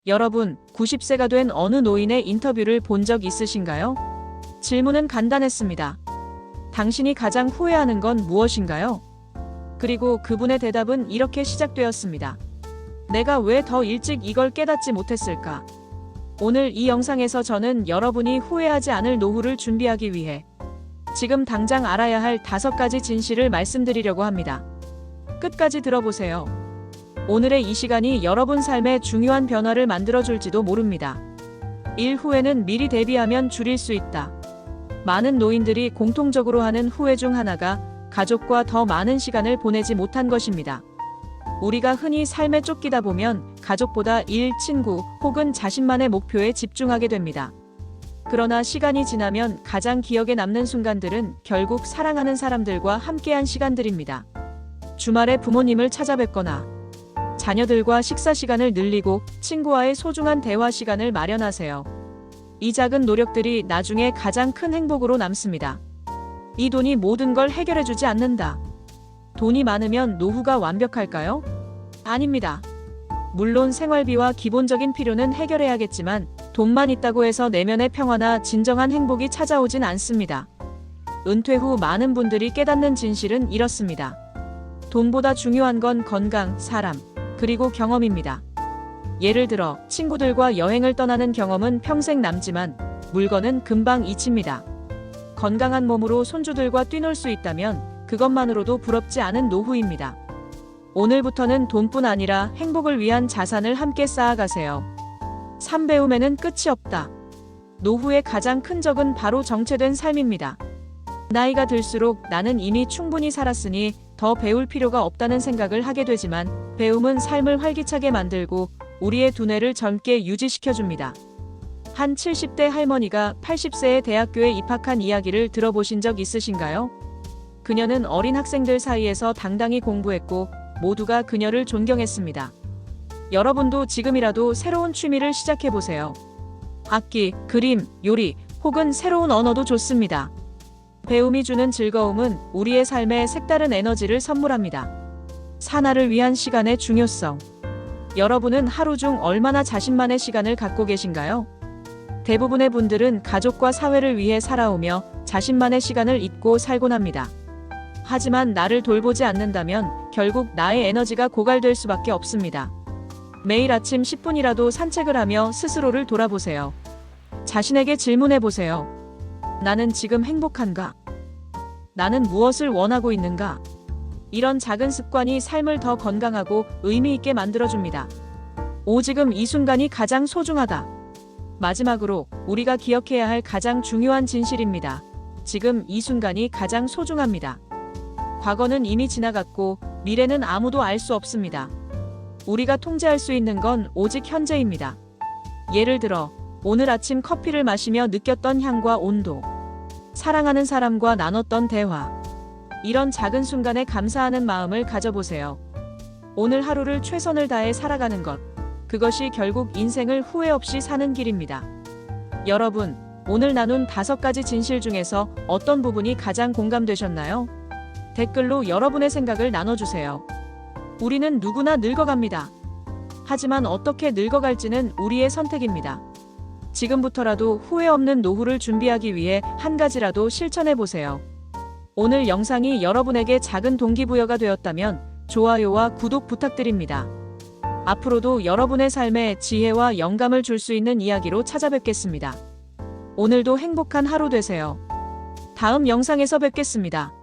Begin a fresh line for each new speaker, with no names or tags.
여러분, 90세가 된 어느 노인의 인터뷰를 본 적 있으신가요? 질문은 간단했습니다. 당신이 가장 후회하는 건 무엇인가요? 그리고 그분의 대답은 이렇게 시작되었습니다. 내가 왜 더 일찍 이걸 깨닫지 못했을까? 오늘 이 영상에서 저는 여러분이 후회하지 않을 노후를 준비하기 위해 지금 당장 알아야 할 5가지 진실을 말씀드리려고 합니다. 끝까지 들어보세요. 오늘의 이 시간이 여러분 삶에 중요한 변화를 만들어줄지도 모릅니다. 일 후회는 미리 대비하면 줄일 수 있다. 많은 노인들이 공통적으로 하는 후회 중 하나가 가족과 더 많은 시간을 보내지 못한 것입니다. 우리가 흔히 삶에 쫓기다 보면 가족보다 일, 친구 혹은 자신만의 목표에 집중하게 됩니다. 그러나 시간이 지나면 가장 기억에 남는 순간들은 결국 사랑하는 사람들과 함께한 시간들입니다. 주말에 부모님을 찾아뵙거나 자녀들과 식사 시간을 늘리고 친구와의 소중한 대화 시간을 마련하세요. 이 작은 노력들이 나중에 가장 큰 행복으로 남습니다. 이 돈이 모든 걸 해결해주지 않는다. 돈이 많으면 노후가 완벽할까요? 아닙니다. 물론 생활비와 기본적인 필요는 해결해야겠지만 돈만 있다고 해서 내면의 평화나 진정한 행복이 찾아오진 않습니다. 은퇴 후 많은 분들이 깨닫는 진실은 이렇습니다. 돈보다 중요한 건 건강, 사람, 그리고 경험입니다. 예를 들어 친구들과 여행을 떠나는 경험은 평생 남지만 물건은 금방 잊힙니다. 건강한 몸으로 손주들과 뛰놀 수 있다면 그것만으로도 부럽지 않은 노후입니다. 오늘부터는 돈뿐 아니라 행복을 위한 자산을 함께 쌓아가세요. 삶 배움에는 끝이 없다. 노후의 가장 큰 적은 바로 정체된 삶입니다. 나이가 들수록 나는 이미 충분히 살았으니 더 배울 필요가 없다는 생각을 하게 되지만 배움은 삶을 활기차게 만들고 우리의 두뇌를 젊게 유지시켜줍니다. 한 70대 할머니가 80세에 대학교에 입학한 이야기를 들어보신 적 있으신가요? 그녀는 어린 학생들 사이에서 당당히 공부했고 모두가 그녀를 존경했습니다. 여러분도 지금이라도 새로운 취미를 시작해보세요. 악기, 그림, 요리, 혹은 새로운 언어도 좋습니다. 배움이 주는 즐거움은 우리의 삶에 색다른 에너지를 선물합니다. 사나를 위한 시간의 중요성. 여러분은 하루 중 얼마나 자신만의 시간을 갖고 계신가요? 대부분의 분들은 가족과 사회를 위해 살아오며 자신만의 시간을 잊고 살곤 합니다. 하지만 나를 돌보지 않는다면 결국 나의 에너지가 고갈될 수밖에 없습니다. 매일 아침 10분이라도 산책을 하며 스스로를 돌아보세요. 자신에게 질문해보세요. 나는 지금 행복한가? 나는 무엇을 원하고 있는가? 이런 작은 습관이 삶을 더 건강하고 의미 있게 만들어줍니다. 지금 이 순간이 가장 소중하다. 마지막으로 우리가 기억해야 할 가장 중요한 진실입니다. 지금 이 순간이 가장 소중합니다. 과거는 이미 지나갔고 미래는 아무도 알 수 없습니다. 우리가 통제할 수 있는 건 오직 현재입니다. 예를 들어 오늘 아침 커피를 마시며 느꼈던 향과 온도, 사랑하는 사람과 나눴던 대화, 이런 작은 순간에 감사하는 마음을 가져보세요. 오늘 하루를 최선을 다해 살아가는 것, 그것이 결국 인생을 후회 없이 사는 길입니다. 여러분, 오늘 나눈 5가지 진실 중에서 어떤 부분이 가장 공감되셨나요? 댓글로 여러분의 생각을 나눠주세요. 우리는 누구나 늙어갑니다. 하지만 어떻게 늙어갈지는 우리의 선택입니다. 지금부터라도 후회 없는 노후를 준비하기 위해 한 가지라도 실천해보세요. 오늘 영상이 여러분에게 작은 동기부여가 되었다면 좋아요와 구독 부탁드립니다. 앞으로도 여러분의 삶에 지혜와 영감을 줄 수 있는 이야기로 찾아뵙겠습니다. 오늘도 행복한 하루 되세요. 다음 영상에서 뵙겠습니다.